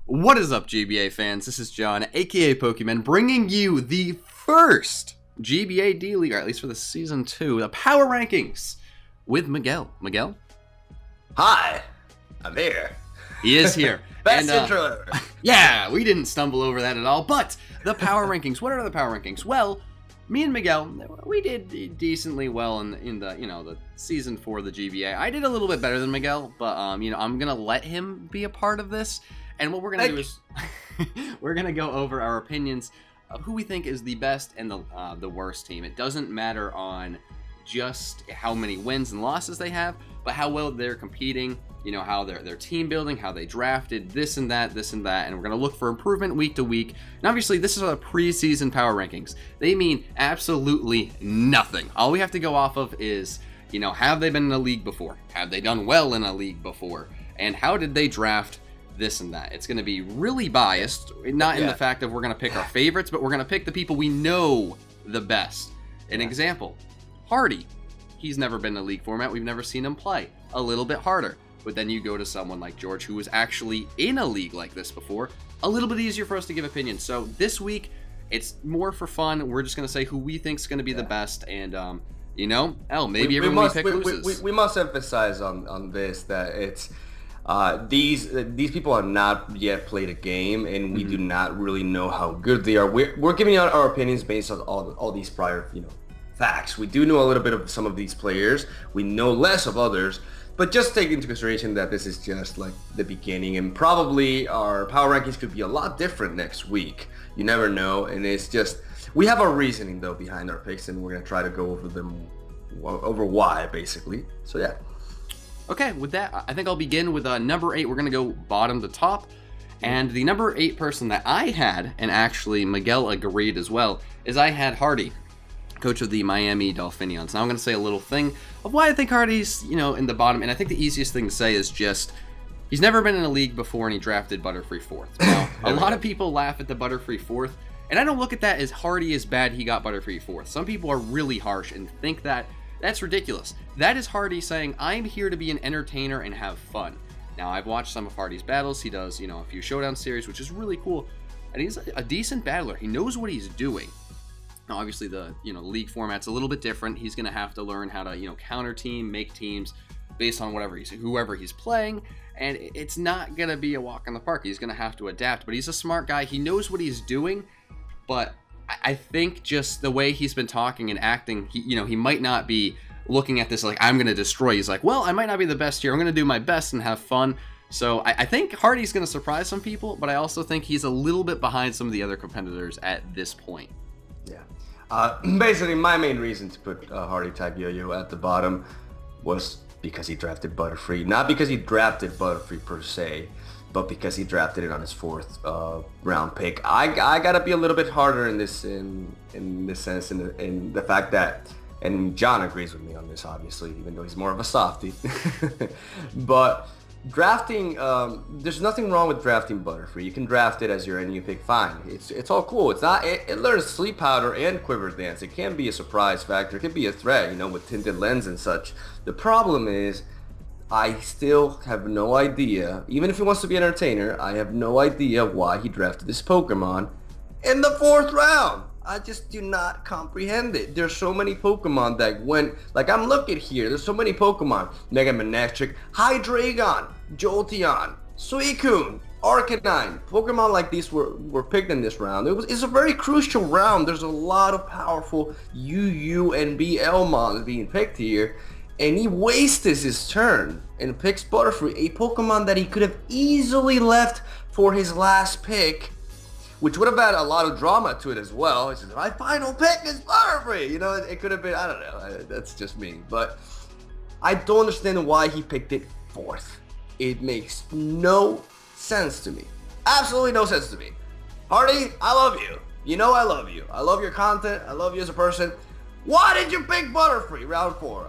What is up, GBA fans? This is John, aka Pokemon, bringing you the first GBA D-League, or at least for the Season 2, the Power Rankings with Miguel. Miguel? Hi, I'm here. He is here. Best intro ever. Yeah, we didn't stumble over that at all, but the Power Rankings. What are the Power Rankings? Well, me and Miguel, we did decently well in the, the Season 4 of the GBA. I did a little bit better than Miguel, but, I'm going to let him be a part of this. And what we're going to do is we're going to go over our opinions of who we think is the best and the worst team. It doesn't matter on just how many wins and losses they have, but how well they're competing, how they're team building, how they drafted, this and that, and we're going to look for improvement week to week. And obviously, this is our preseason power rankings. They mean absolutely nothing. All we have to go off of is, have they been in a league before? Have they done well in a league before? And how did they draft this and that? It's going to be really biased, not in the fact that we're going to pick our favorites, but we're going to pick the people we know the best. An example, Hardy. He's never been in a league format. We've never seen him play. A little bit harder. But then you go to someone like George, who was actually in a league like this before. A little bit easier for us to give opinions. So this week, it's more for fun. We're just going to say who we think is going to be the best. And, maybe everyone we pick loses. We must emphasize on this that it's... these people have not yet played a game, and we do not really know how good they are. We're giving out our opinions based on all these prior facts. We do know a little bit of some of these players. We know less of others, but just take into consideration that this is just like the beginning, and probably our power rankings could be a lot different next week. You never know, and it's just we have our reasoning though behind our picks, and we're gonna try to go over why basically. So yeah. Okay, with that, I think I'll begin with number 8. We're going to go bottom to top. And the number 8 person that I had, and actually Miguel agreed as well, is I had Hardy, coach of the Miami Dolphinions. Now I'm going to say a little thing of why I think Hardy's, in the bottom. And I think the easiest thing to say is just, he's never been in a league before and he drafted Butterfree 4th. Now, a lot of people laugh at the Butterfree 4th. And I don't look at that as Hardy is bad, he got Butterfree 4th. Some people are really harsh and think that that's ridiculous. That is Hardy saying, I'm here to be an entertainer and have fun. Now, I've watched some of Hardy's battles. He does, a few showdown series, which is really cool. And he's a decent battler. He knows what he's doing. Now, obviously, the, league format's a little bit different. He's going to have to learn how to, counter team, make teams based on whoever he's playing. And it's not going to be a walk in the park. He's going to have to adapt. But he's a smart guy. He knows what he's doing. But I think just the way he's been talking and acting, he might not be looking at this like, I'm going to destroy. He's like, well, I might not be the best here. I'm going to do my best and have fun. So I think Hardy's going to surprise some people, but I also think he's a little bit behind some of the other competitors at this point. Yeah. Basically, my main reason to put Hardytack Yo-Yo at the bottom was because he drafted Butterfree. Not because he drafted Butterfree per se, but because he drafted it on his 4th round pick. I gotta be a little bit harder in this sense, in the fact that, and John agrees with me on this obviously, even though he's more of a softie. But drafting, there's nothing wrong with drafting Butterfree. You can draft it as your NU pick, fine. It's all cool. It's not. It learns Sleep Powder and Quiver Dance. It can be a surprise factor. It can be a threat, with Tinted Lens and such. The problem is, I still have no idea, even if he wants to be an entertainer, I have no idea why he drafted this Pokemon in the 4th round. I just do not comprehend it. There's so many Pokemon that went, like I'm looking here, there's so many Pokemon. Mega Manectric, Hydreigon, Jolteon, Suicune, Arcanine. Pokemon like these were picked in this round. It's a very crucial round. There's a lot of powerful UU and BL mons being picked here. And he wastes his turn and picks Butterfree, a Pokemon that he could have easily left for his last pick, which would have had a lot of drama to it as well. It's just, my final pick is Butterfree. It could have been, I don't know, that's just me. But I don't understand why he picked it 4th. It makes no sense to me. Absolutely no sense to me. Hardy, I love you. I love you. I love your content. I love you as a person. Why did you pick Butterfree round 4?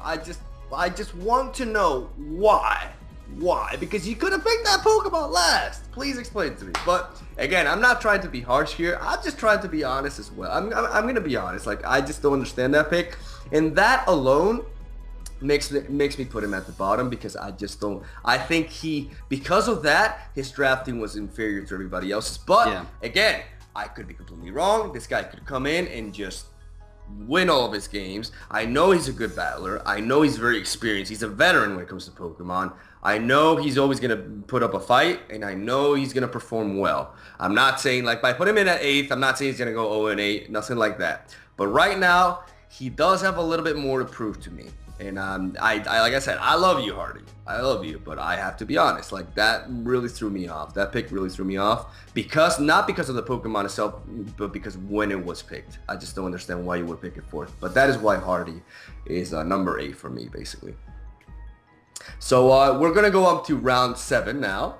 I just want to know why. Why? Because you could have picked that Pokemon last. Please explain to me. But again, I'm not trying to be harsh here. I'm just trying to be honest as well. I'm going to be honest. Like, I just don't understand that pick. And that alone makes me put him at the bottom because I just don't. I think because of that, his drafting was inferior to everybody else's. But again, I could be completely wrong. This guy could come in and just win all of his games. I know he's a good battler. I know he's very experienced. He's a veteran when it comes to Pokemon. I know he's always going to put up a fight, and I know he's going to perform well. I'm not saying, like, by putting him in at 8th, I'm not saying he's going to go 0-8, nothing like that. But right now, he does have a little bit more to prove to me. And like I said, I love you, Hardy. I love you, but I have to be honest. Like, that really threw me off. That pick really threw me off not because of the Pokemon itself, but because when it was picked. I just don't understand why you would pick it 4th. But that is why Hardy is number 8 for me, basically. So we're gonna go up to round 7 now,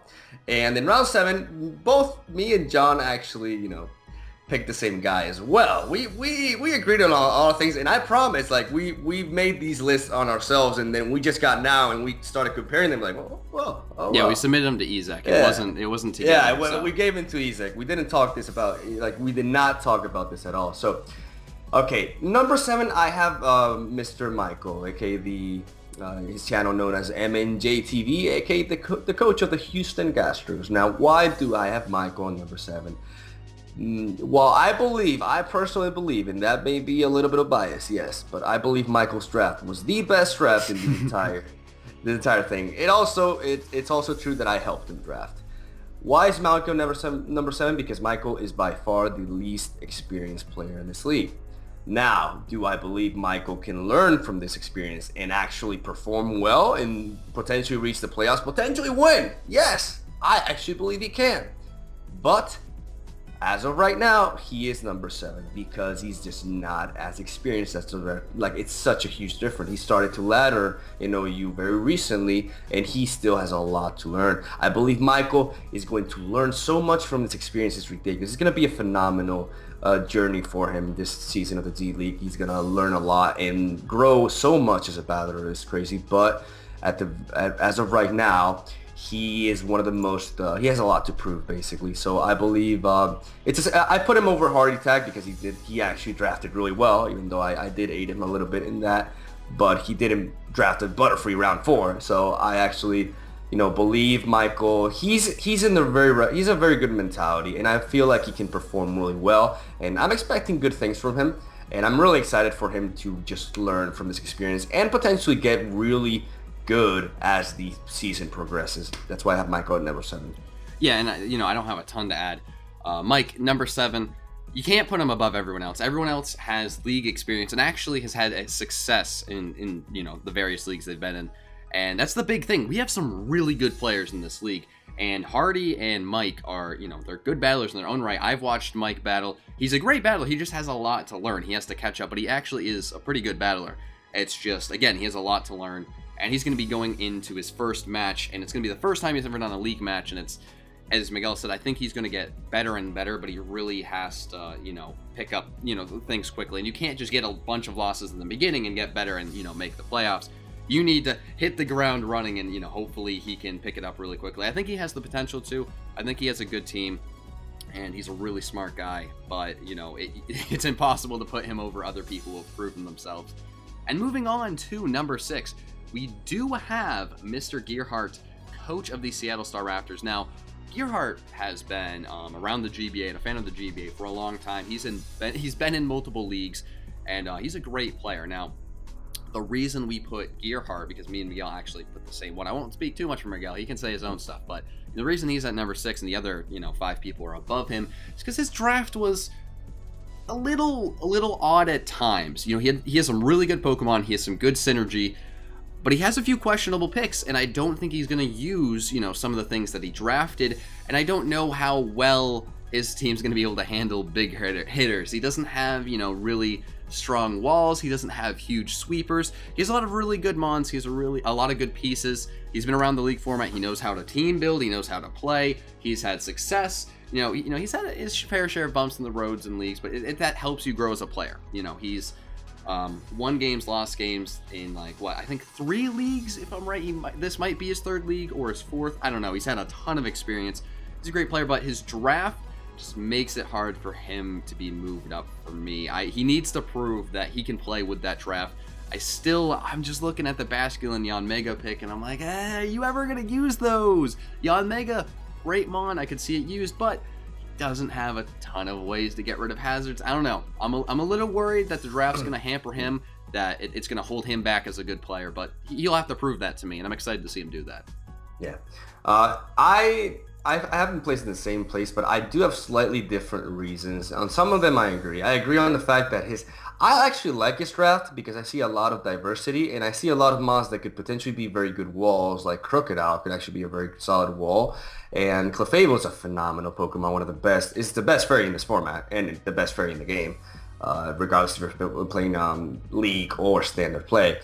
and in round 7, both me and John actually, you know, picked the same guy as well. We agreed on all things, and I promise, like, we made these lists on ourselves, and then we just got now and we started comparing them, like, well. Yeah, we submitted them to Ezek. It wasn't together. Yeah, well, we gave them to Ezek. We didn't talk this about, like, we did not talk about this at all. So, okay, number 7, I have Mr. Michael, aka his channel known as MandJTV, aka the coach of the Houston Gastros. Now, why do I have Michael on number 7? Well, I personally believe, and that may be a little bit of bias, yes, but I believe Michael's draft was the best draft in the entire thing. It's also true that I helped him draft. Why is Michael number 7? Because Michael is by far the least experienced player in this league. Now, do I believe Michael can learn from this experience and actually perform well and potentially reach the playoffs, potentially win? Yes, I actually believe he can. But as of right now, he is number 7 because he's just not as experienced as the, like, it's such a huge difference. He started to ladder in OU very recently, and he still has a lot to learn. I believe Michael is going to learn so much from this experience. It's ridiculous. It's going to be a phenomenal journey for him this season of the D-League. He's going to learn a lot and grow so much as a battler. It's crazy, but as of right now, he is one of the most, he has a lot to prove, basically. So I believe, I put him over Hardytack because he actually drafted really well, even though I did aid him a little bit in that. But he didn't draft a Butterfree round 4. So I actually, you know, believe Michael. He's a very good mentality, and I feel like he can perform really well. And I'm expecting good things from him. And I'm really excited for him to just learn from this experience and potentially get really good as the season progresses. That's why I have Michael at number 7. Yeah, and you know, I don't have a ton to add. Mike, number 7, you can't put him above everyone else. Everyone else has league experience and actually has had a success in you know, the various leagues they've been in. And that's the big thing. We have some really good players in this league. And Hardy and Mike are, you know, they're good battlers in their own right. I've watched Mike battle. He's a great battler. He just has a lot to learn. He has to catch up, but he actually is a pretty good battler. It's just, again, he has a lot to learn. And he's going to be going into his first match, and it's going to be the first time he's ever done a league match, and it's, as Miguel said, I think he's going to get better and better, but he really has to, you know, pick up, you know, things quickly. And you can't just get a bunch of losses in the beginning and get better and, you know, make the playoffs. You need to hit the ground running, and, you know, hopefully he can pick it up really quickly. I think he has the potential to. I think he has a good team, and he's a really smart guy, but, you know, it's impossible to put him over other people who have proven themselves. And moving on to number 6, we do have Mr. Gearhart, coach of the Seattle Staraptors. Now, Gearhart has been around the GBA and a fan of the GBA for a long time. He's been in multiple leagues, and he's a great player. Now, the reason we put Gearhart, because me and Miguel actually put the same one. I won't speak too much for Miguel. He can say his own stuff, but the reason he's at number 6 and the other, you know, 5 people are above him is because his draft was a little odd at times. You know, he has some really good Pokemon. He has some good synergy. But he has a few questionable picks, and I don't think he's going to use, you know, some of the things that he drafted, and I don't know how well his team's going to be able to handle big hitters. He doesn't have, you know, really strong walls. He doesn't have huge sweepers. He has a lot of really good mons. He has a lot of good pieces. He's been around the league format. He knows how to team build. He knows how to play. He's had success. You know, he's had his fair share of bumps in the roads and leagues, but that helps you grow as a player. You know, he's won games, lost games in, like, what, I think 3 leagues, if I'm right. This might be his 3rd league or his 4th. I don't know. He's had a ton of experience. He's a great player, but his draft just makes it hard for him to be moved up for me. He needs to prove that he can play with that draft. I'm just looking at the Basculin Yanmega pick, and I'm like, you ever gonna use those? Yanmega, great mon, I could see it used, but doesn't have a ton of ways to get rid of hazards. I don't know. I'm a little worried that the draft's gonna hamper him, that it's gonna hold him back as a good player, but he'll have to prove that to me, and I'm excited to see him do that. Yeah. I haven't placed in the same place, but I do have slightly different reasons. On some of them, I agree. I agree on the fact that I actually like his draft because I see a lot of diversity, and I see a lot of mons that could potentially be very good walls, like Crocodile could actually be a very solid wall, and Clefable is a phenomenal Pokemon, one of the best. It's the best fairy in this format, and the best fairy in the game, regardless if you're playing League or Standard play.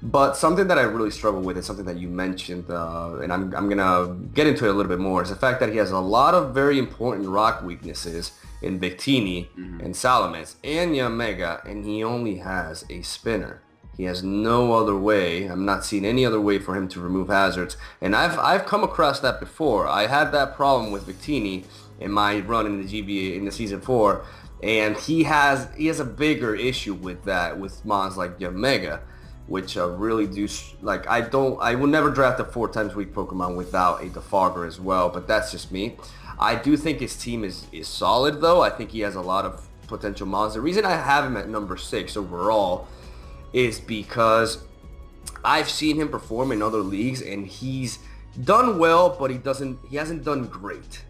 But something that I really struggle with is something that you mentioned, and I'm going to get into it a little bit more, is the fact that he has a lot of very important rock weaknesses in Victini and Salamence and Yanmega, and he only has a spinner. He has no other way. I'm not seeing any other way for him to remove hazards, and I've come across that before. I had that problem with Victini in my run in the GBA in the Season 4, and he has a bigger issue with that with mons like Yanmega, which really do, like, I will never draft a 4 times weak Pokemon without a Defogger as well, but that's just me. I do think his team is solid, though. I think he has a lot of potential mons. The reason I have him at number 6 overall is because I've seen him perform in other leagues, and he's done well, but he hasn't done great.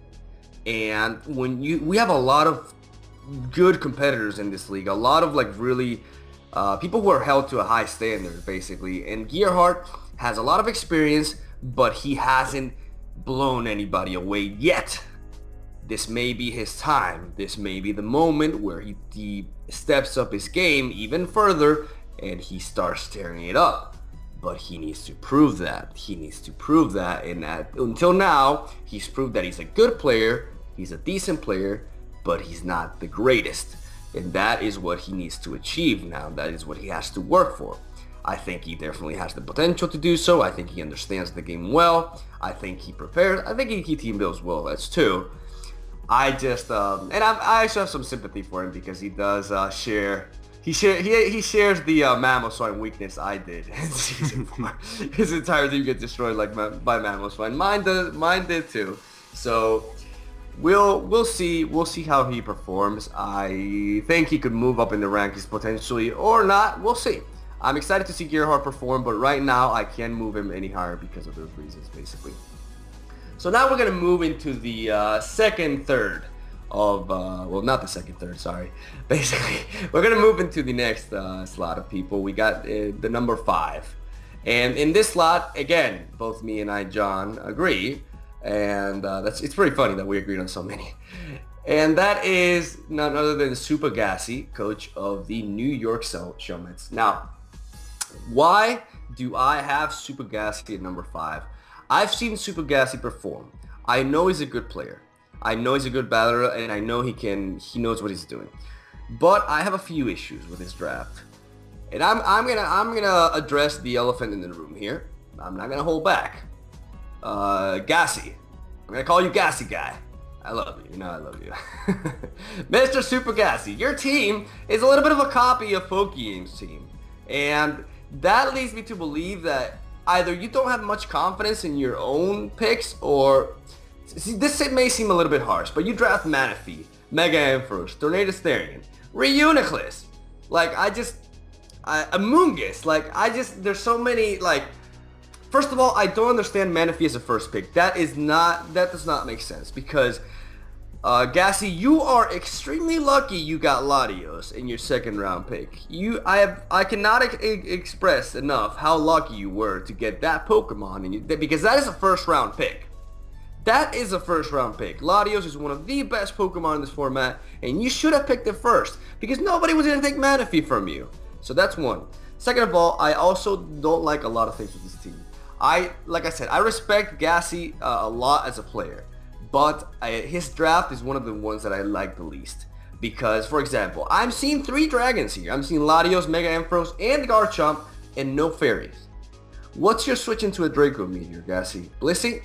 And we have a lot of good competitors in this league, a lot of like really people who are held to a high standard, basically. And Gearhart has a lot of experience, but he hasn't blown anybody away yet. This may be his time. This may be the moment where he steps up his game even further and he starts tearing it up. But he needs to prove that. He needs to prove that. And until now, he's proved that he's a good player, he's a decent player, but he's not the greatest. And that is what he needs to achieve now. That is what he has to work for. I think he definitely has the potential to do so. I think he understands the game well. I think he prepares. I think he team builds well. That's too. I just and I actually have some sympathy for him because he does share. He shares the Mamoswine weakness I did in Season 4. His entire team gets destroyed like by Mamoswine. Mine did too. So we'll see how he performs. I think he could move up in the rankings potentially or not. We'll see. I'm excited to see Gearhart perform, but right now I can't move him any higher because of those reasons, basically. So now we're going to move into the second third of, well, not the second third, sorry. Basically, we're going to move into the next slot of people. We got the number 5. And in this slot, again, both me and John, agree. And it's pretty funny that we agreed on so many. And that is none other than SupahGassy, coach of the New York Shelmets. Now, why do I have SupahGassy at number 5? I've seen SupahGassy perform. I know he's a good player. I know he's a good battler, and I know he knows what he's doing. But I have a few issues with his draft. And I'm gonna address the elephant in the room here. I'm not gonna hold back. Gassi. I'm gonna call you Gassi guy. I love you. You know I love you. Mr. SupahGassy, your team is a little bit of a copy of Pokegame's team. And that leads me to believe that either you don't have much confidence in your own picks, or see, this may seem a little bit harsh, but you draft Manaphy, Mega Ampharos, Tornadus Therian, Reuniclus, like Amoonguss, there's so many, like, first of all, I don't understand Manaphy as a first pick. That does not make sense, because Gassi, you are extremely lucky you got Latios in your second round pick. I cannot express enough how lucky you were to get that Pokemon, because that is a first round pick. That is a first round pick. Latios is one of the best Pokemon in this format, and you should have picked it first, because nobody was going to take Manaphy from you. So that's one. Second of all, I also don't like a lot of things with this team. Like I said, I respect Gassi a lot as a player. But his draft is one of the ones that I like the least. Because, for example, I'm seeing 3 dragons here. I'm seeing Latios, Mega Ampharos, and Garchomp, and no fairies. What's your switch into a Draco Meteor, Gassi? Blissey?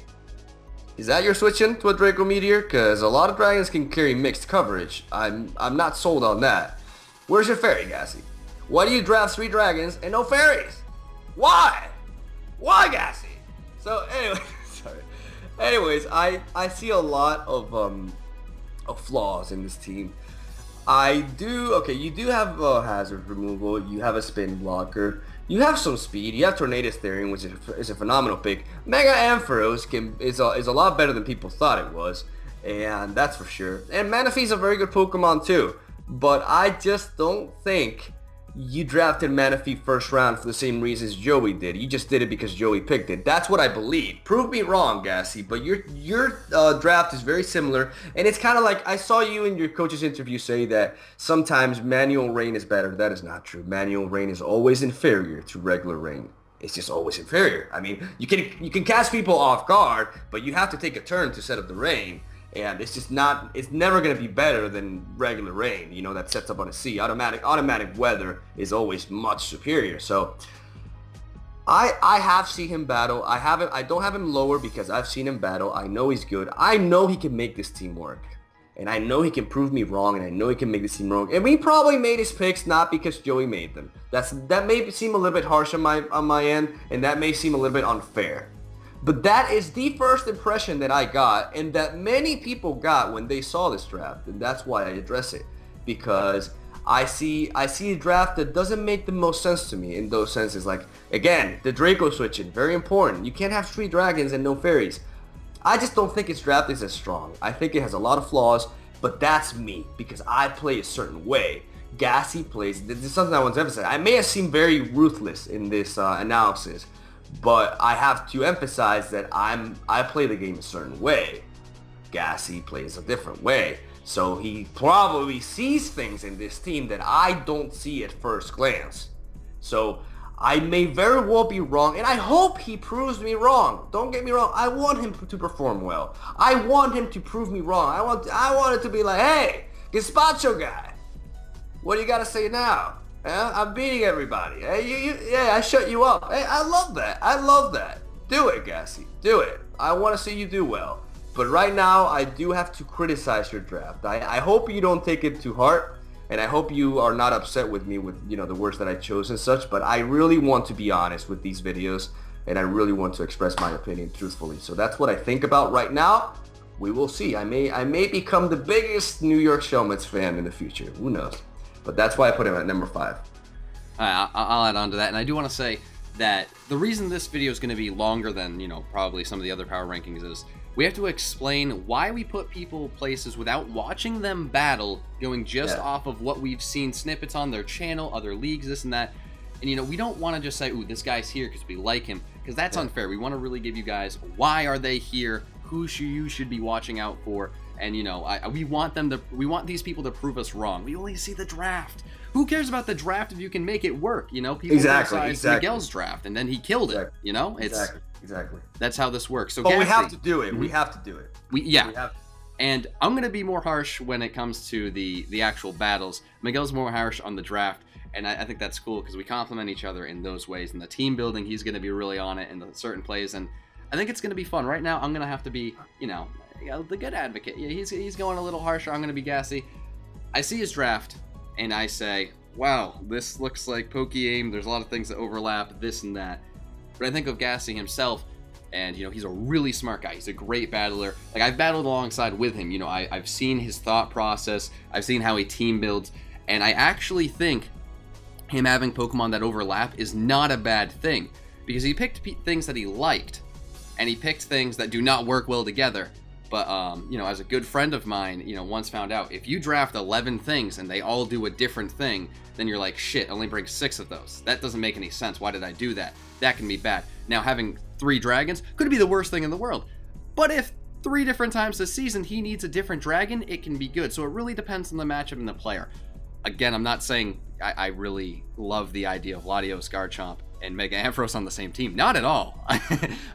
Is that your switch into a Draco Meteor? Because a lot of dragons can carry mixed coverage. I'm not sold on that. Where's your fairy, Gassi? Why do you draft 3 dragons and no fairies? Why? Why, Gassi? So anyway, sorry. Anyways, I see a lot of flaws in this team. Okay, you do have hazard removal, you have a spin blocker, you have some speed, you have tornado steering, which is a phenomenal pick. Mega Ampharos is a lot better than people thought it was, and that's for sure. And Manaphy's a very good Pokemon too, but I just don't think you drafted Manaphy first round for the same reasons Joey did. You just did it because Joey picked it. That's what I believe. Prove me wrong, Gassi, but your draft is very similar, and it's kind of like I saw you in your coach's interview say that sometimes manual rain is better. That is not true. Manual rain is always inferior to regular rain. It's just always inferior. I mean, you can cast people off guard, but you have to take a turn to set up the rain. And it's just not, it's never going to be better than regular rain, you know, that sets up on a sea. Automatic weather is always much superior. So I have seen him battle. I don't have him lower because I've seen him battle. I know he's good. I know he can make this team work. And I know he can prove me wrong, and I know he can make this team wrong. And we probably made his picks not because Joey made them. That may seem a little bit harsh on my end, and that may seem a little bit unfair. But that is the first impression that I got, and that many people got when they saw this draft, and that's why I address it. Because I see a draft that doesn't make the most sense to me in those senses. Like, again, the Draco switching, very important. You can't have 3 dragons and no fairies. I just don't think its draft is as strong. I think it has a lot of flaws, but that's me, because I play a certain way. Gassi plays, this is something I want to emphasize. I may have seemed very ruthless in this analysis, but I have to emphasize that I play the game a certain way. Gassi plays a different way. So he probably sees things in this team that I don't see at first glance. So I may very well be wrong, and I hope he proves me wrong. Don't get me wrong. I want him to perform well. I want him to prove me wrong. I want it to be like, hey, Gazpacho guy, what do you got to say now? I'm beating everybody. Hey, yeah, I shut you up. Hey, I love that. I love that. Do it, Gassi. Do it. I want to see you do well. But right now, I do have to criticize your draft. I hope you don't take it to heart, and I hope you are not upset with me with, you know, the words that I chose and such. But I really want to be honest with these videos, and I really want to express my opinion truthfully. So that's what I think about right now. We will see. I may become the biggest New York Shelmets fan in the future. Who knows? But that's why I put him at number 5. I'll add on to that, and I do want to say that the reason this video is going to be longer than, you know, probably some of the other power rankings is we have to explain why we put people places without watching them battle, going just off of what we've seen snippets on their channel, other leagues, this and that. And, you know, we don't want to just say, ooh, this guy's here because we like him, because that's unfair. We want to really give you guys, why are they here, who you should be watching out for. And, you know, we want these people to prove us wrong. We only see the draft. Who cares about the draft if you can make it work? You know, people criticize Miguel's draft, and then he killed it. You know, exactly. That's how this works. So, but we have to do it. We have to do it. And I'm gonna be more harsh when it comes to the actual battles. Miguel's more harsh on the draft, and I think that's cool because we complement each other in those ways. And the team building, he's gonna be really on it in the certain plays, and I think it's gonna be fun. Right now, I'm gonna have to be, you know, the good advocate. Yeah, he's going a little harsher. I'm gonna be Gassi. I see his draft, and I say, wow, this looks like Poke-Aim. There's a lot of things that overlap, this and that. But I think of Gassi himself, and, you know, he's a really smart guy. He's a great battler. Like, I've battled alongside with him. You know, I've seen his thought process. I've seen how he team builds. And I actually think him having Pokemon that overlap is not a bad thing. Because he picked things that he liked, and he picked things that do not work well together. But, you know, as a good friend of mine, you know, once found out, if you draft 11 things and they all do a different thing, then you're like, shit, only bring 6 of those. That doesn't make any sense. Why did I do that? That can be bad. Now, having 3 dragons could be the worst thing in the world. But if 3 different times this season he needs a different dragon, it can be good. So it really depends on the matchup and the player. Again, I'm not saying I really love the idea of Latios, Garchomp, and Mega Ampharos on the same team. Not at all.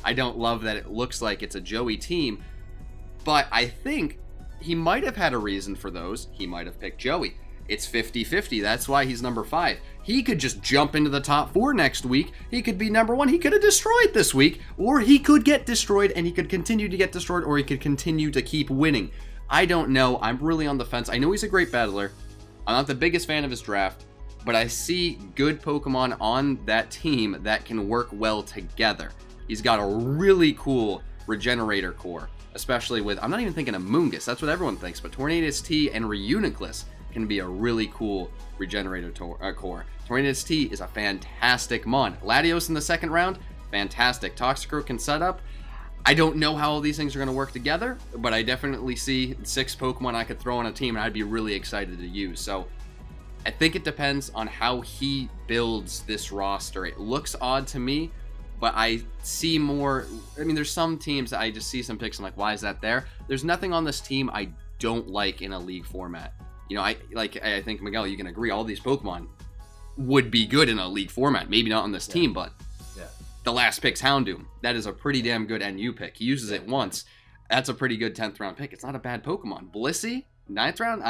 I don't love that it looks like it's a Joey team. But I think he might have had a reason for those. He might have picked Joey. It's 50-50. That's why he's number 5. He could just jump into the top 4 next week. He could be number 1. He could have destroyed this week. Or he could get destroyed and he could continue to get destroyed. Or he could continue to keep winning. I don't know. I'm really on the fence. I know he's a great battler. I'm not the biggest fan of his draft. but I see good Pokemon on that team that can work well together. He's got a really cool Regenerator core, especially with, I'm not even thinking of Moongus, that's what everyone thinks, but Tornadus T and Reuniclus can be a really cool Regenerator core. Tornadus T is a fantastic mon. Latios in the second round, fantastic. Toxicroak can set up. I don't know how all these things are going to work together, but I definitely see 6 Pokemon I could throw on a team and I'd be really excited to use. So I think it depends on how he builds this roster. It looks odd to me, but I see more. I mean, there's some teams I just see some picks. I'm like, why is that there? There's nothing on this team I don't like in a league format. You know, I think, Miguel, you can agree all these Pokemon would be good in a league format. Maybe not on this team, but the last pick's Houndoom. That is a pretty damn good NU pick. He uses it once. That's a pretty good 10th round pick. It's not a bad Pokemon. Blissey, 9th round,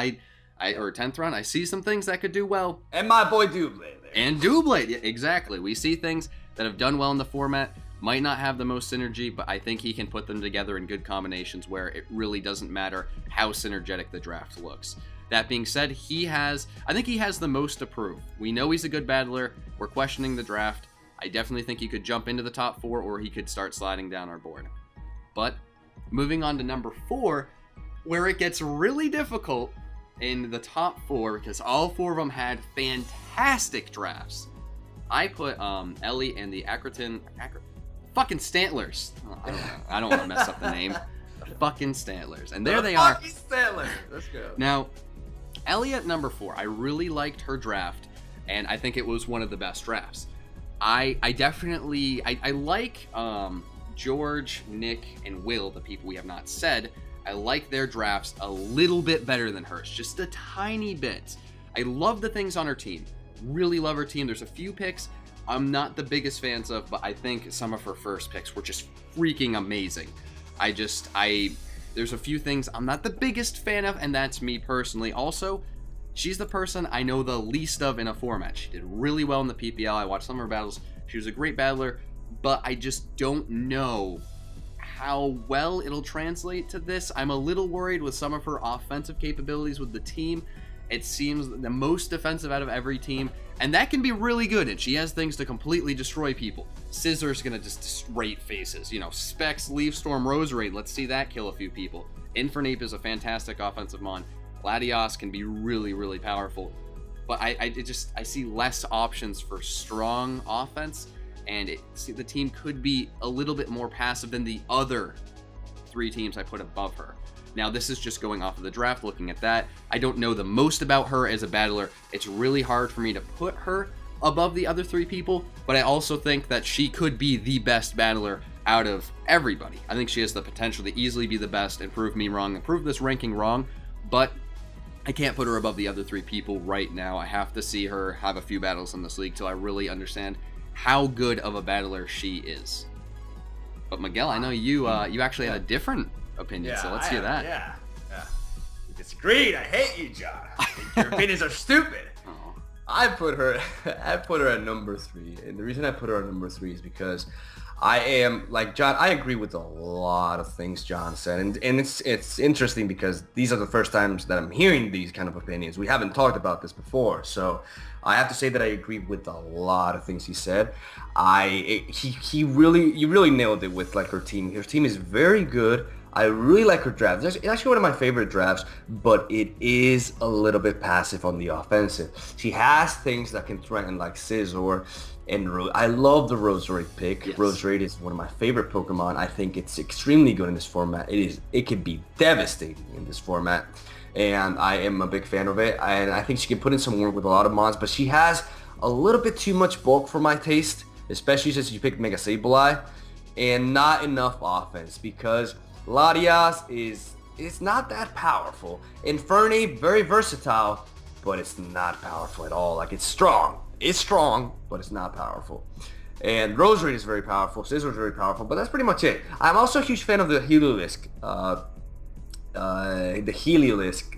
or 10th round, I see some things that could do well. And my boy Doublade. And Doublade, yeah, exactly. We see things that have done well in the format, might not have the most synergy, but I think he can put them together in good combinations where it really doesn't matter how synergetic the draft looks. That being said, I think he has the most to prove. We know he's a good battler. We're questioning the draft. I definitely think he could jump into the top 4 or he could start sliding down our board. But moving on to number 4, where it gets really difficult in the top 4 because all 4 of them had fantastic drafts. I put Ellie and the fucking Stantlers. Oh, I don't want to mess up the name. The fucking Stantlers. And there they are. Fucking Stantlers. Let's go. Now, Ellie at number 4. I really liked her draft, and I think it was one of the best drafts. I definitely like George, Nick, and Will, the people we have not said. I like their drafts a little bit better than hers, just a tiny bit. I love the things on her team. Really love her team. There's a few picks I'm not the biggest fans of, but I think some of her first picks were just freaking amazing. There's a few things I'm not the biggest fan of, and that's me personally. Also, she's the person I know the least of in a format. She did really well in the PPL. I watched some of her battles. She was a great battler, but I just don't know how well it'll translate to this. I'm a little worried with some of her offensive capabilities with the team. It seems the most defensive out of every team, and that can be really good, and she has things to completely destroy people. Scissor's gonna just rate faces. You know, Specs, Leaf Storm, Roserade, let's see that kill a few people. Infernape is a fantastic offensive mon. Latios can be really, really powerful. But I see less options for strong offense, and the team could be a little bit more passive than the other 3 teams I put above her. Now, this is just going off of the draft, looking at that. I don't know the most about her as a battler. It's really hard for me to put her above the other 3 people, but I also think that she could be the best battler out of everybody. I think she has the potential to easily be the best and prove me wrong and prove this ranking wrong, but I can't put her above the other 3 people right now. I have to see her have a few battles in this league till I really understand how good of a battler she is. But Miguel, I know you actually had a different opinion, so let's hear that. Yeah. You disagreed. I hate you, John. I think your opinions are stupid. Oh. I put her at number 3, and the reason I put her at number 3 is because I am like John. I agree with a lot of things John said, and it's interesting because these are the first times that I'm hearing these kind of opinions. We haven't talked about this before, so I have to say that I agree with a lot of things he said. You really nailed it with like her team. Her team is very good. I really like her draft. It's actually one of my favorite drafts, but it is a little bit passive on the offensive. She has things that can threaten like Scizor and I love the Roserade pick. Yes. Roserade is one of my favorite Pokemon. I think it's extremely good in this format. It can be devastating in this format, and I am a big fan of it. And I think she can put in some work with a lot of mons, but she has a little bit too much bulk for my taste, especially since you picked Mega Sableye, and not enough offense because Latias is not that powerful. Infernape, very versatile, but it's not powerful at all. Like, it's strong. It's strong, but it's not powerful. And Roserade is very powerful. Scizor is very powerful, but that's pretty much it. I'm also a huge fan of the Heliolisk,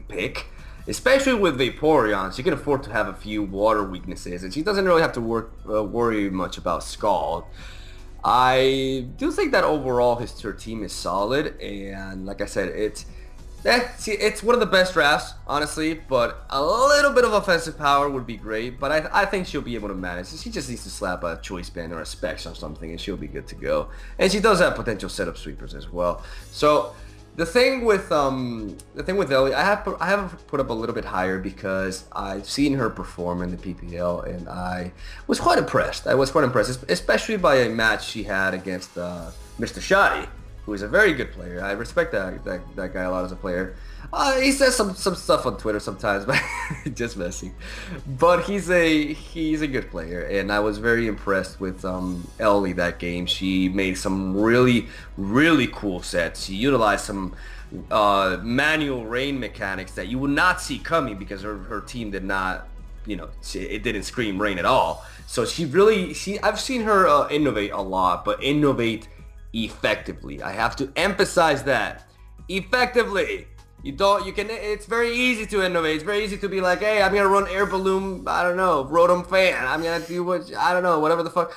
pick, especially with Vaporeon. She can afford to have a few water weaknesses, and she doesn't really have to worry much about Scald. I do think that overall her team is solid, and like I said, See, it's one of the best drafts, honestly, but a little bit of offensive power would be great, but I think she'll be able to manage. She just needs to slap a choice band or a specs or something, and she'll be good to go. And she does have potential setup sweepers as well. So the thing with Ellie, I have put up a little bit higher because I've seen her perform in the PPL, and I was quite impressed. Especially by a match she had against Mr. Shoddy, who is a very good player. I respect that guy a lot as a player. He says some stuff on Twitter sometimes, but just messing. But he's a good player, and I was very impressed with Ellie that game. She made some really cool sets. She utilized some manual rain mechanics that you would not see coming because her team did not, it didn't scream rain at all. So I've seen her innovate a lot, but innovate effectively. I have to emphasize that. Effectively. It's very easy to innovate. It's very easy to be like, hey, I'm gonna run air balloon, I don't know, Rotom fan. I'm gonna do whatever the fuck.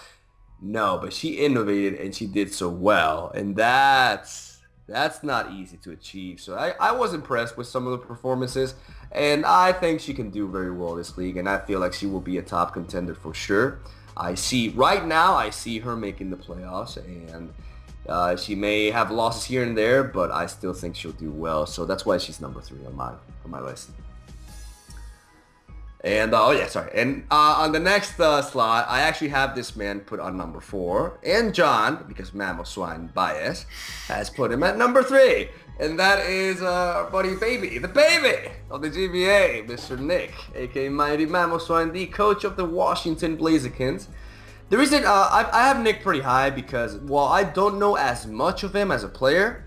No, but she innovated and she did so well. And that's not easy to achieve. So I was impressed with some of the performances, and I think she can do very well this league, and I feel like she will be a top contender for sure. Right now I see her making the playoffs, and she may have losses here and there, but I still think she'll do well. So that's why she's number 3 on my list. And on the next slot, I actually have this man put on number 4, and John, because MamosWine bias, has put him at number 3, and that is our buddy the baby of the GBA, Mr. Nick, aka MightyMamoswine, the coach of the Washington Blazikens. The reason I have Nick pretty high because while I don't know as much of him as a player,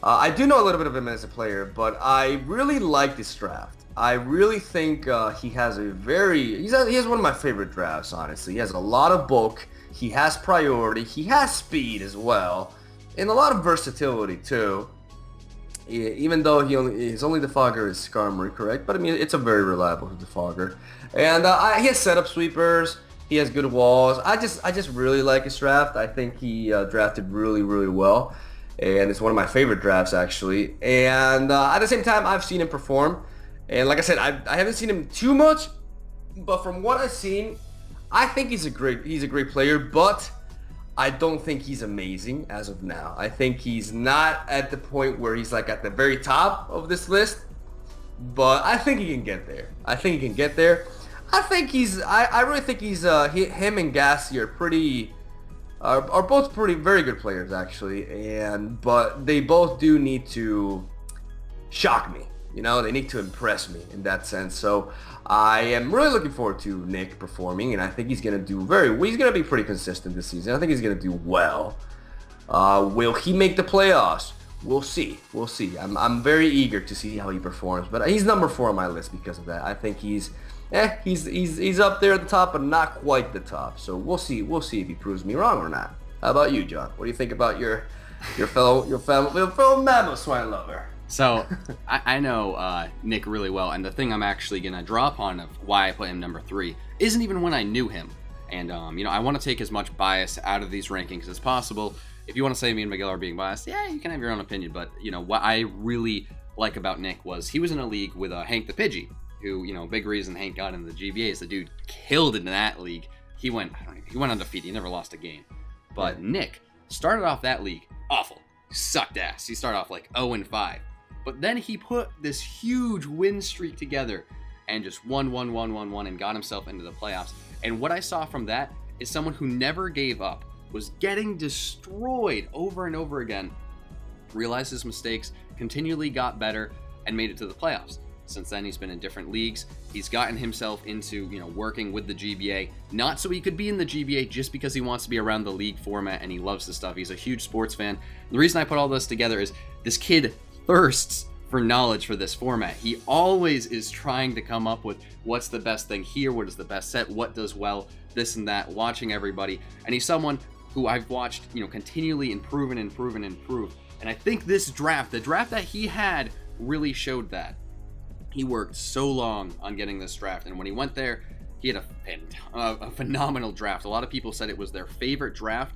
I do know a little bit of him as a player, but I really like this draft. I really think he has he has one of my favorite drafts, honestly. He has a lot of bulk, he has priority, he has speed as well, and a lot of versatility too. Even though his only defogger is Skarmory, correct? But I mean, it's a very reliable defogger. And he has setup sweepers. He has good walls. I just really like his draft. I think he drafted really well, and it's one of my favorite drafts actually. And at the same time, I've seen him perform, and like I said, I haven't seen him too much, but from what I've seen, I think he's a great player. But I don't think he's amazing as of now. I think he's not at the point where he's like at the very top of this list, but I think he can get there. I really think he's him and Gassi are both very good players actually, but they both do need to shock me. They need to impress me in that sense. So I am really looking forward to Nick performing, and I think he's gonna do he's gonna be pretty consistent this season. I think he's gonna do well. Will he make the playoffs? We'll see. I'm very eager to see how he performs, but he's number 4 on my list because of that. I think he's up there at the top, but not quite the top. So we'll see if he proves me wrong or not. How about you, John? What do you think about your fellow MamosWine lover? So I know Nick really well, and the thing I'm actually gonna draw upon of why I put him number 3 isn't even when I knew him. And I want to take as much bias out of these rankings as possible. If you want to say me and Miguel are being biased, yeah, you can have your own opinion. But what I really like about Nick was he was in a league with Hank the Pidgey, who, big reason Hank got into the GBA is the dude killed in that league. He went undefeated. He never lost a game. But Nick started off that league awful. Sucked ass. He started off like 0-5. But then he put this huge win streak together and just won and got himself into the playoffs. And what I saw from that is someone who never gave up, was getting destroyed over and over again, realized his mistakes, continually got better, and made it to the playoffs. Since then, he's been in different leagues. He's gotten himself into, working with the GBA, not so he could be in the GBA just because he wants to be around the league format and he loves the stuff. He's a huge sports fan. The reason I put all this together is this kid thirsts for knowledge for this format. He always is trying to come up with what's the best thing here, what is the best set, what does well, this and that, watching everybody. And he's someone who I've watched, continually improve. And I think this draft, the draft that he had, really showed that. He worked so long on getting this draft, and when he went there, he had a phenomenal draft. A lot of people said it was their favorite draft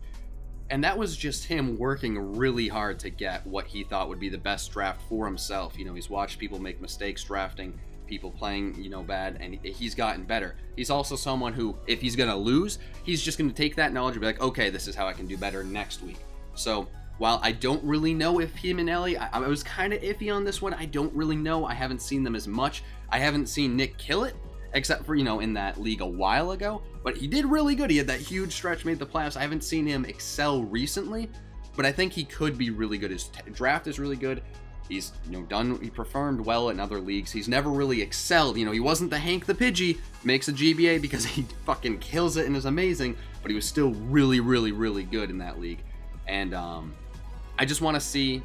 And that was just him working really hard to get what he thought would be the best draft for himself. You know, he's watched people make mistakes drafting, people playing, you know, bad, and he's gotten better. He's also someone who, if he's going to lose, he's just going to take that knowledge and be like, okay, this is how I can do better next week. So while I don't really know if him and Ellie, I was kind of iffy on this one. I don't really know. I haven't seen them as much. I haven't seen Nick kill it, except for, you know, in that league a while ago. But he did really good. He had that huge stretch, made the playoffs. I haven't seen him excel recently, but I think he could be really good. His draft is really good. He's, you know, he performed well in other leagues. He's never really excelled. You know, he wasn't the Hank the Pidgey, makes a GBA because he fucking kills it and is amazing, but he was still really, really, really good in that league. And I just want to see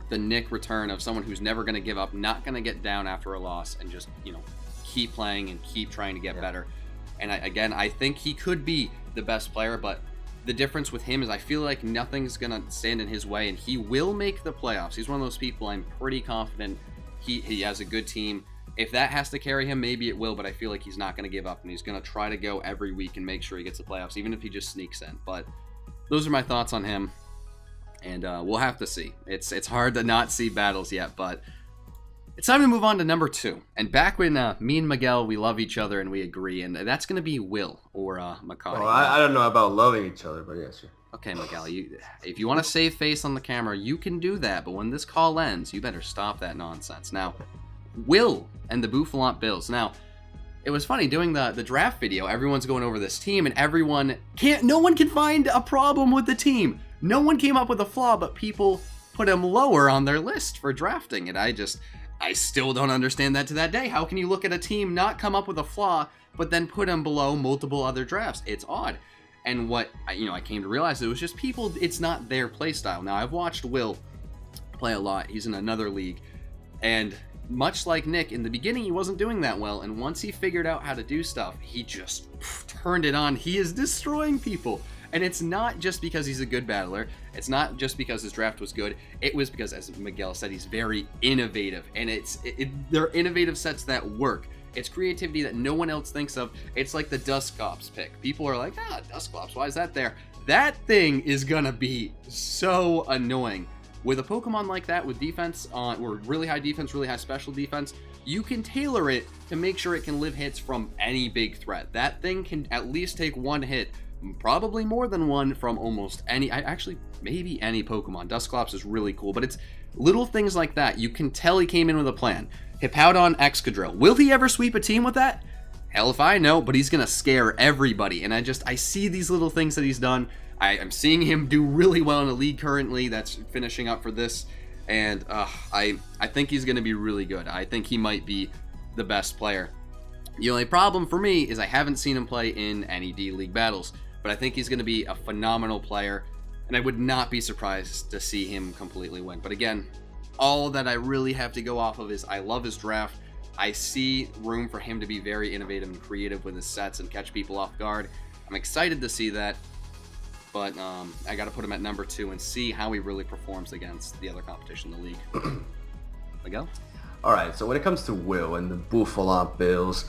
the Nick return of someone who's never going to give up, not going to get down after a loss, and just, you know, keep playing and keep trying to get better. And again, I think he could be the best player, but the difference with him is I feel like nothing's going to stand in his way, and he will make the playoffs. He's one of those people I'm pretty confident he has a good team. If that has to carry him, maybe it will, but I feel like he's not going to give up, and he's going to try to go every week and make sure he gets the playoffs, even if he just sneaks in. But those are my thoughts on him, and we'll have to see. It's hard to not see battles yet, but it's time to move on to number 2. And back when me and Miguel, we love each other and we agree, and that's going to be Will or Macadii. Well, I don't know about loving each other, but yeah, sure. Okay, Miguel, if you want to save face on the camera, you can do that, but when this call ends, you better stop that nonsense. Now, Will and the Bouffalant Bills. Now, it was funny doing the draft video. Everyone's going over this team, and no one can find a problem with the team. No one came up with a flaw, but people put him lower on their list for drafting, and I still don't understand that to that day. How can you look at a team, not come up with a flaw, but then put him below multiple other drafts? It's odd. And what I came to realize, it was just people, it's not their play style. Now, I've watched Will play a lot. He's in another league, and much like Nick, in the beginning he wasn't doing that well, and once he figured out how to do stuff, he just turned it on. He is destroying people. And it's not just because he's a good battler. It's not just because his draft was good. It was because, as Miguel said, he's very innovative. And they're innovative sets that work. It's creativity that no one else thinks of. It's like the Dusclops pick. People are like, Dusclops, why is that there? That thing is gonna be so annoying. With a Pokemon like that, with defense, or really high defense, really high special defense, you can tailor it to make sure it can live hits from any big threat. That thing can at least take one hit, probably more than one, from almost any, actually maybe any Pokemon. Dusclops is really cool, but it's little things like that. You can tell he came in with a plan. Hippowdon, Excadrill. Will he ever sweep a team with that? Hell if I know, but he's gonna scare everybody. And I see these little things that he's done. I'm seeing him do really well in a league currently that's finishing up for this, and I think he's gonna be really good. I think he might be the best player. The only problem for me is I haven't seen him play in any D-League battles, but I think he's going to be a phenomenal player, and I would not be surprised to see him completely win. But again, all that I really have to go off of is I love his draft. I see room for him to be very innovative and creative with his sets and catch people off guard. I'm excited to see that, but I got to put him at number 2 and see how he really performs against the other competition in the league. Miguel? All right, so when it comes to Will and the Bouffalant Bills,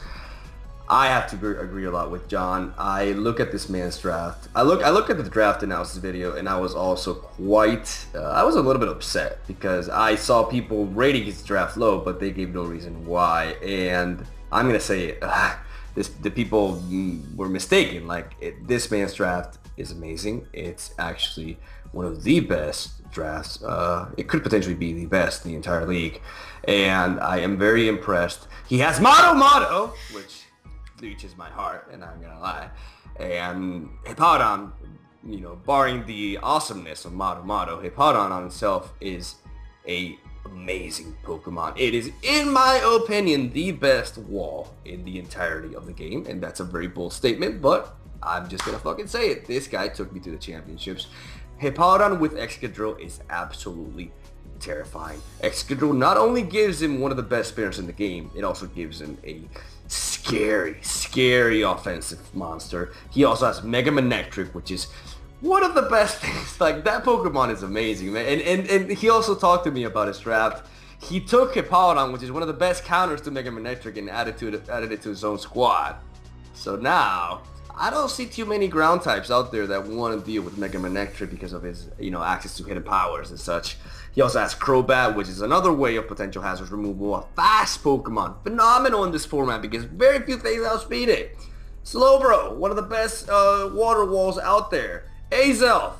I have to agree a lot with John. I look at this man's draft. I look at the draft analysis video, and I was also I was a little bit upset because I saw people rating his draft low, but they gave no reason why. And I'm gonna say the people were mistaken. Like, this man's draft is amazing. It's actually one of the best drafts. It could potentially be the best in the entire league, and I am very impressed. He has Motto, which reaches my heart, and I'm gonna lie. And Hippowdon, barring the awesomeness of Motto, Hippowdon on itself is a amazing Pokemon. It is, in my opinion, the best wall in the entirety of the game, and that's a very bold statement, but I'm just gonna fucking say it. This guy took me to the championships. Hippowdon with Excadrill is absolutely terrifying. Excadrill not only gives him one of the best spinners in the game, it also gives him a scary offensive monster. He also has Mega Manectric, which is one of the best things. Like, that Pokemon is amazing, man. And he also talked to me about his draft. He took Hippowdon, which is one of the best counters to Mega Manectric, and added it to his own squad. So now I don't see too many ground types out there that want to deal with Mega Manectric because of his, access to hidden powers and such. He also has Crobat, which is another way of potential hazards removal. A fast Pokemon. Phenomenal in this format because very few things outspeed it. Slowbro, one of the best water walls out there. Azelf.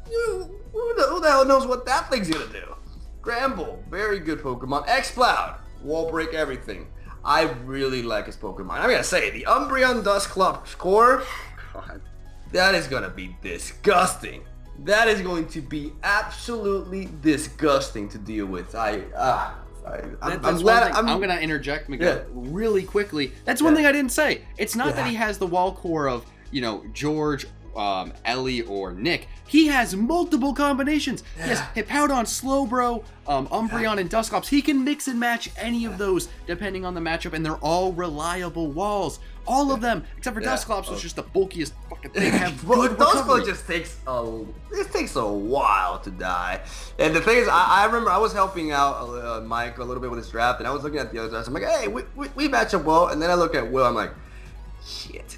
Who the hell knows what that thing's going to do? Gramble, very good Pokemon. X-Cloud, wall break everything. I really like his Pokemon. I'm going to say, the Umbreon Dusclops core, God, that is going to be disgusting. That is going to be absolutely disgusting to deal with. I'm going to interject, Miguel, really quickly. That's one thing I didn't say. It's not that he has the wall core of, George, Ellie, or Nick. He has multiple combinations. Yes, Hippowdon, Slowbro, Umbreon, and Dusclops. He can mix and match any of those depending on the matchup, and they're all reliable walls. All of them, except for Dusclops, was just the bulkiest fucking thing. Dusclops just takes a while to die. And the thing is, I remember I was helping out Mike a little bit with his draft, and I was looking at the other drafts. I'm like, hey, we match up well. And then I look at Will, I'm like, shit.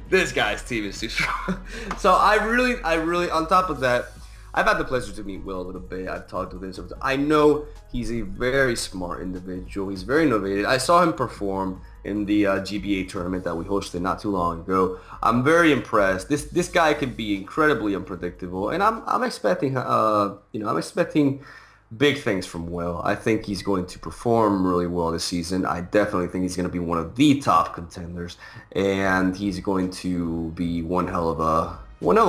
This guy's team is too strong. So I really, on top of that, I've had the pleasure to meet Will a little bit. I've talked with him. I know he's a very smart individual. He's very innovative. I saw him perform in the GBA tournament that we hosted not too long ago. I'm very impressed. This guy can be incredibly unpredictable, and I'm expecting big things from Will. I think he's going to perform really well this season. I definitely think he's going to be one of the top contenders, and he's going to be one hell of a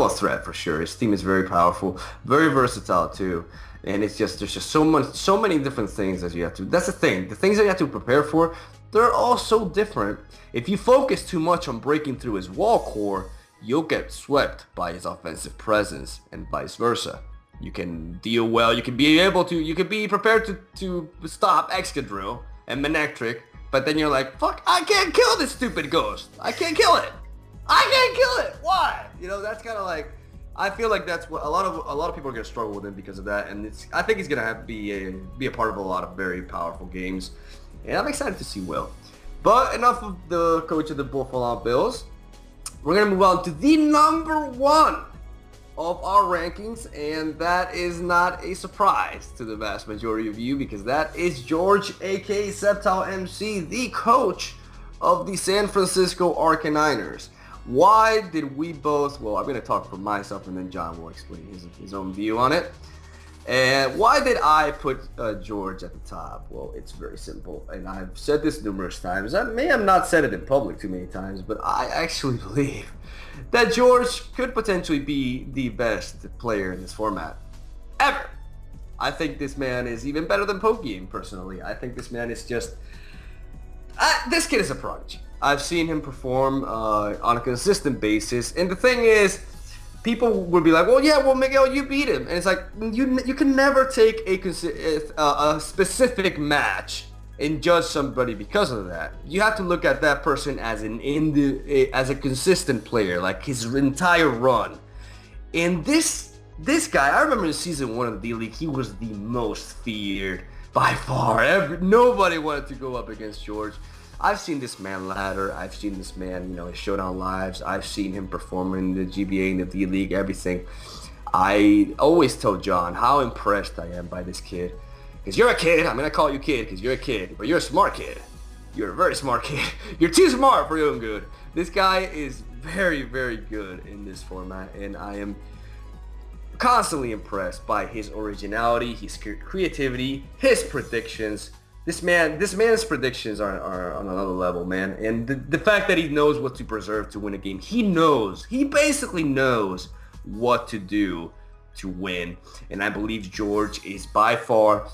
threat for sure. His team is very powerful, very versatile too, and it's just there's just so many different things that you have to. That's the thing. The things that you have to prepare for, they're all so different. If you focus too much on breaking through his wall core, you'll get swept by his offensive presence, and vice versa. You can deal well. You can be prepared to stop Excadrill and Manectric, but then you're like, fuck, I can't kill this stupid ghost. I can't kill it. Why? That's kind of like, I feel like that's what a lot of people are gonna struggle with him because of that, and I think he's gonna have to be a part of a lot of very powerful games, and I'm excited to see Will. But enough of the coach of the Bouffalant Bills. We're gonna move on to the number one of our rankings, and that is not a surprise to the vast majority of you because that is George, aka SceptileMC, the coach of the San Francisco Arcaniners. Why did we both, well, I'm going to talk for myself and then John will explain his own view on it. And why did I put George at the top? Well, it's very simple, and I've said this numerous times. I may have not said it in public too many times, but I actually believe that George could potentially be the best player in this format ever. I think this man is even better than Pokegame, personally. I think this man is just... this kid is a prodigy. I've seen him perform on a consistent basis, and the thing is, people would be like, well, Miguel, you beat him. And it's like, you can never take a specific match and judge somebody because of that. You have to look at that person as a consistent player, like his entire run. And this guy, I remember in season 1 of the D-League, he was the most feared by far. Nobody wanted to go up against George. I've seen this man ladder. I've seen this man, his showdown lives. I've seen him perform in the GBA and the D-League, everything. I always tell John how impressed I am by this kid. Because you're a kid. I'm going to call you kid because you're a kid. But you're a smart kid. You're a very smart kid. You're too smart for your own good. This guy is very, very good in this format. And I am constantly impressed by his originality, his creativity, his predictions. This man's predictions are on another level, man. And the fact that he knows what to preserve to win a game. He basically knows what to do to win. And I believe George is by far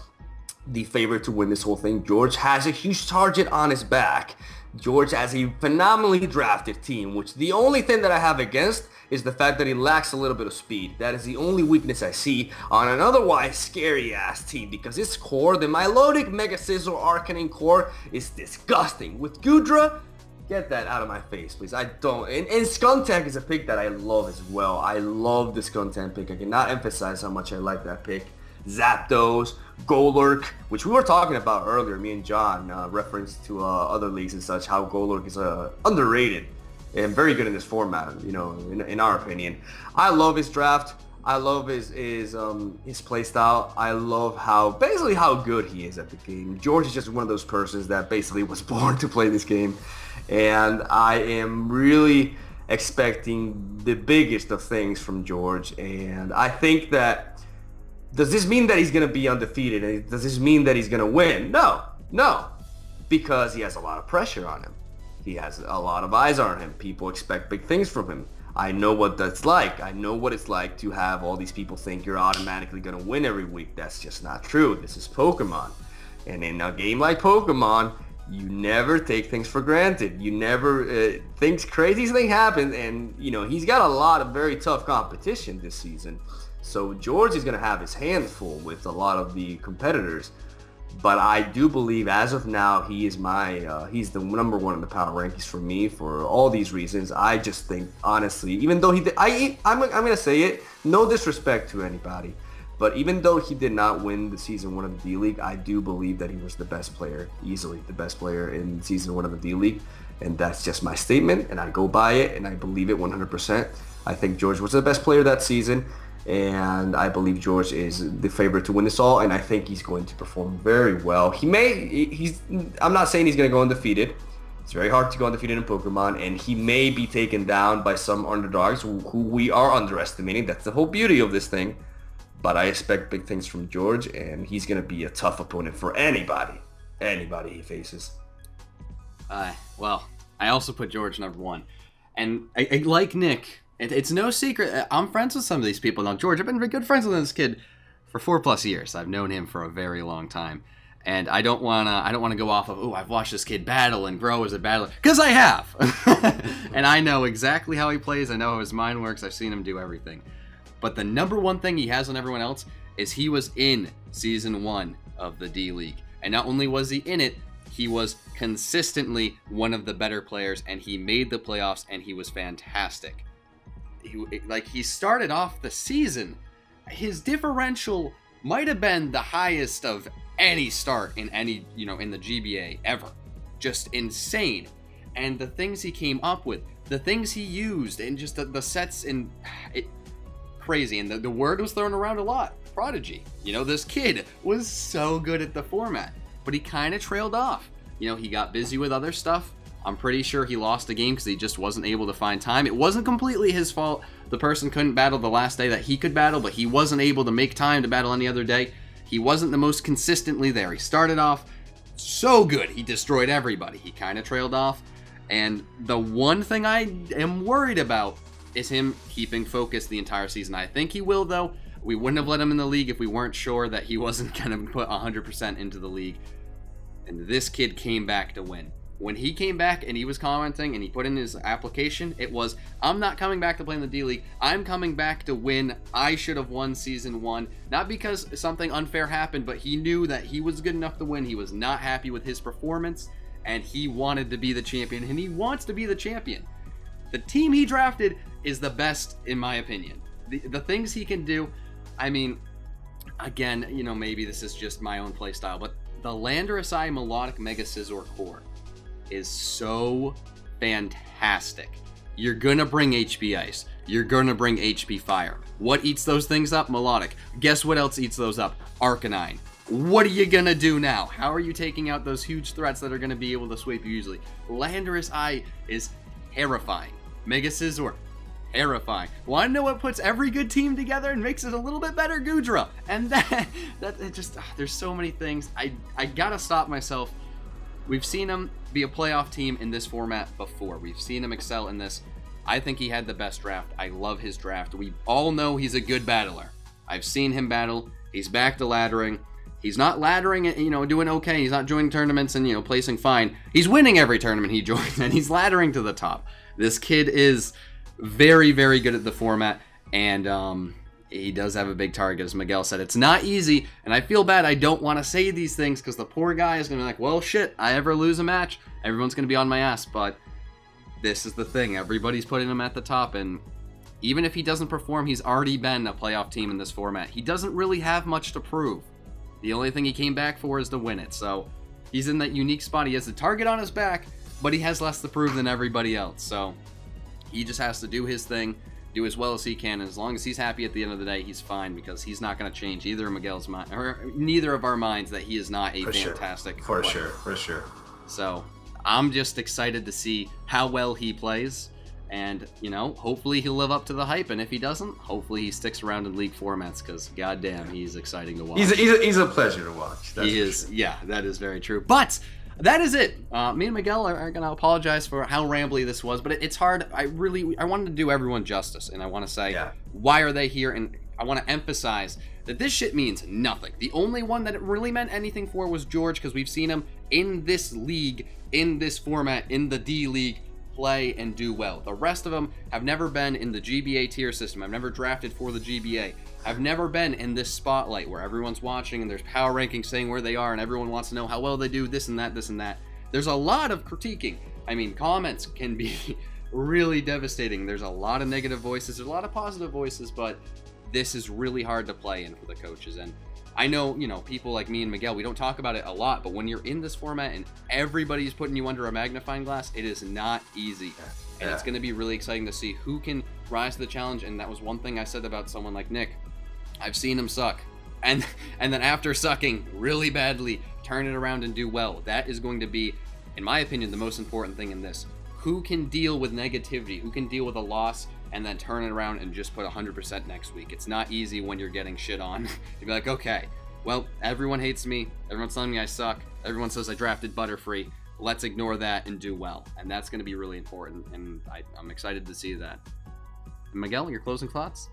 the favorite to win this whole thing. George has a huge target on his back. George has a phenomenally drafted team, which the only thing that I have against is the fact that he lacks a little bit of speed. That is the only weakness I see on an otherwise scary-ass team, because his core, the Milotic Mega Scizor Arcanine core, is disgusting. With Goodra, get that out of my face, please. I don't. And Skuntank is a pick that I love as well. I love the Skuntank pick. I cannot emphasize how much I like that pick. Zapdos, Golurk, which we were talking about earlier, me and John, reference to other leagues and such, how Golurk is underrated. and very good in this format, you know, in our opinion. I love his draft. I love his play style. I love basically how good he is at the game. George is just one of those persons that basically was born to play this game, and I am really expecting the biggest of things from George. And I think that, does this mean that he's going to be undefeated? Does this mean that he's going to win? No, because he has a lot of pressure on him. He has a lot of eyes on him. People expect big things from him. I know what that's like. I know what it's like to have all these people think you're automatically going to win every week. That's just not true. This is Pokemon. And in a game like Pokemon, you never take things for granted. You never, crazy things happen. And, you know, he's got a lot of very tough competition this season. So George is going to have his hands full with a lot of the competitors. But I do believe, as of now, he is he's the number one in the power rankings for me for all these reasons. I just think, honestly, even though I'm going to say it, no disrespect to anybody, but even though he did not win the Season 1 of the D-League, I do believe that he was the best player, easily the best player in Season 1 of the D-League. And that's just my statement, and I go by it, and I believe it 100%. I think George was the best player that season. And I believe George is the favorite to win this all, and I think he's going to perform very well. I'm not saying he's going to go undefeated. It's very hard to go undefeated in Pokemon, and he may be taken down by some underdogs who we are underestimating. That's the whole beauty of this thing. But I expect big things from George, and he's going to be a tough opponent for anybody he faces. Well, I also put George number 1. And I like Nick. It's no secret. I'm friends with some of these people now. George, I've been good friends with this kid for 4+ years. I've known him for a very long time, and I don't wanna go off of, oh, I've watched this kid battle and grow as a battler, because I have, and I know exactly how he plays. I know how his mind works. I've seen him do everything. But the number one thing he has on everyone else is he was in Season 1 of the D-League, and not only was he in it, he was consistently one of the better players, and he made the playoffs, and he was fantastic. He started off the season, his differential might have been the highest of any start in any, in the GBA ever. Just insane. And the things he came up with, the things he used, and just the sets crazy. And the word was thrown around a lot. Prodigy. This kid was so good at the format, but he kind of trailed off. He got busy with other stuff. I'm pretty sure he lost a game because he just wasn't able to find time. It wasn't completely his fault. The person couldn't battle the last day that he could battle, but he wasn't able to make time to battle any other day. He wasn't the most consistently there. He started off so good. He destroyed everybody. He kind of trailed off. And the one thing I am worried about is him keeping focus the entire season. I think he will, though. We wouldn't have let him in the league if we weren't sure that he wasn't going to put 100% into the league. And this kid came back to win. When he came back and he was commenting and he put in his application, it was, I'm not coming back to play in the D-League. I'm coming back to win. I should have won Season 1. Not because something unfair happened, but he knew that he was good enough to win. He was not happy with his performance, and he wanted to be the champion, and he wants to be the champion. The team he drafted is the best, in my opinion. The things he can do, I mean, again, maybe this is just my own play style, but the Landorus Eye Melodic Mega Scizor Core is so fantastic. You're gonna bring HP Ice. You're gonna bring HP Fire. What eats those things up? Melodic. Guess what else eats those up? Arcanine. What are you gonna do now? How are you taking out those huge threats that are gonna be able to sweep you easily? Landorus Eye is terrifying. Mega Scizor, terrifying. Want to know what puts every good team together and makes it a little bit better? Goodra. And there's so many things. I gotta stop myself. We've seen him be a playoff team in this format before. We've seen him excel in this. I think he had the best draft. I love his draft. We all know he's a good battler. I've seen him battle. He's back to laddering. He's not laddering, doing okay. He's not joining tournaments and, placing fine. He's winning every tournament he joins, and he's laddering to the top. This kid is very, very good at the format, and he does have a big target, as Miguel said. It's not easy, and I feel bad. I don't want to say these things because the poor guy is going to be like, well, shit, I ever lose a match, everyone's going to be on my ass. But this is the thing. Everybody's putting him at the top, and even if he doesn't perform, he's already been a playoff team in this format. He doesn't really have much to prove. The only thing he came back for is to win it. So he's in that unique spot. He has the target on his back, but he has less to prove than everybody else. So He just has to do his thing, do as well as he can, and as long as he's happy at the end of the day, he's fine, because he's not going to change either of Miguel's mind, or neither of our minds, that he is not a fantastic player. For sure. So I'm just excited to see how well he plays, and, you know, hopefully he'll live up to the hype, and if he doesn't, hopefully he sticks around in league formats, because goddamn, he's exciting to watch. He's a pleasure to watch. He is, sure. Yeah, that is very true. But that is it. Me and Miguel are going to apologize for how rambly this was, but it's hard. I wanted to do everyone justice, and I want to say, why are they here? And I want to emphasize that this shit means nothing. The only one that it really meant anything for was George, because we've seen him in this league, in this format, in the D-League, play and do well. The rest of them have never been in the GBA tier system. I've never drafted for the GBA. I've never been in this spotlight where everyone's watching and there's power rankings saying where they are and everyone wants to know how well they do, this and that, this and that. There's a lot of critiquing. I mean, comments can be really devastating. There's a lot of negative voices, there's a lot of positive voices, but this is really hard to play in for the coaches. And I know, you know, people like me and Miguel, we don't talk about it a lot, but when you're in this format and everybody's putting you under a magnifying glass, it is not easy. And it's going to be really exciting to see who can rise to the challenge. And that was one thing I said about someone like Nick. I've seen him suck. And then after sucking really badly, turn it around and do well. That is going to be, in my opinion, the most important thing in this. Who can deal with negativity? Who can deal with a loss and then turn it around and just put 100% next week? It's not easy when you're getting shit on. To be like, okay, well, everyone hates me. Everyone's telling me I suck. Everyone says I drafted Butterfree. Let's ignore that and do well. And that's going to be really important. And I'm excited to see that. And Miguel, your closing thoughts?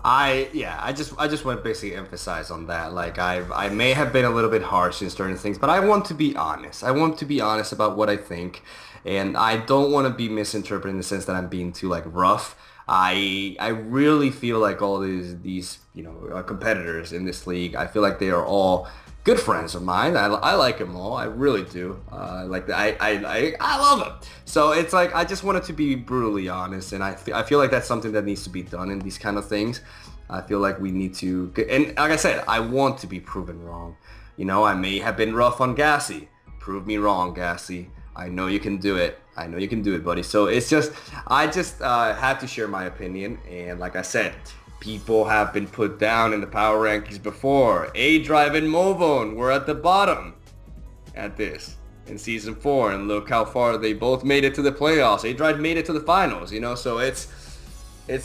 I just want to basically emphasize on that. Like, I may have been a little bit harsh in certain things, but I want to be honest. I want to be honest about what I think, and I don't want to be misinterpreted in the sense that I'm being too like rough. I really feel like all these you know, competitors in this league, I feel like they are all good friends of mine. I like them all. I really do. I love them. So it's like, I just wanted to be brutally honest, and I feel like that's something that needs to be done in these kind of things. I feel like we need to, and like I said, I want to be proven wrong. You know, I may have been rough on Gassi. Prove me wrong, Gassi. I know you can do it. I know you can do it, buddy. So it's just, I just had to share my opinion, and like I said, people have been put down in the power rankings before. A-Drive and Movone were at the bottom at this in Season 4, and look how far they both made it to the playoffs. A-Drive made it to the finals, you know, so it's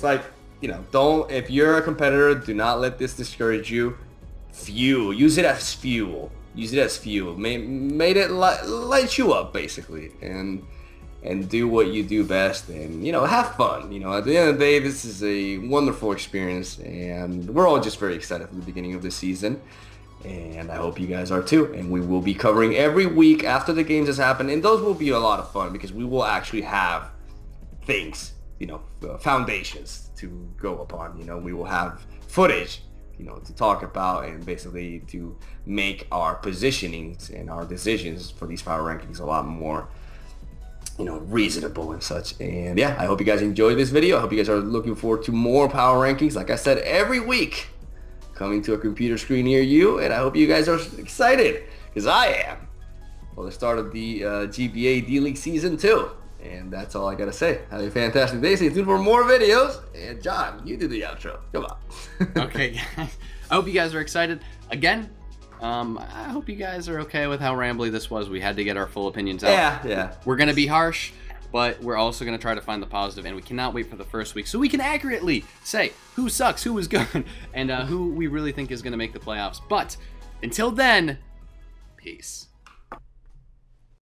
like, you know, if you're a competitor, do not let this discourage you. Fuel. Use it as fuel. Use it as fuel. Made it light you up, basically, and do what you do best, and, you know, have fun. You know, at the end of the day, this is a wonderful experience, and we're all just very excited for the beginning of the season, and I hope you guys are too. And we will be covering every week after the games has happened, and those will be a lot of fun because we will actually have things, you know, foundations to go upon. You know, we will have footage, you know, to talk about, and basically to make our positionings and our decisions for these power rankings a lot more, you know, reasonable and such. And yeah, I hope you guys enjoyed this video. I hope you guys are looking forward to more power rankings, like I said, every week coming to a computer screen near you. And I hope you guys are excited, because I am, for the start of the GBA D-League Season 2. And that's all I gotta say. Have a fantastic day. Stay tuned for more videos. And John, you do the outro. Come on. Okay, guys. I hope you guys are excited. Again, I hope you guys are okay with how rambly this was. We had to get our full opinions out. Yeah. We're going to be harsh, but we're also going to try to find the positive, and we cannot wait for the first week so we can accurately say who sucks, who is good, and who we really think is going to make the playoffs. But until then, peace.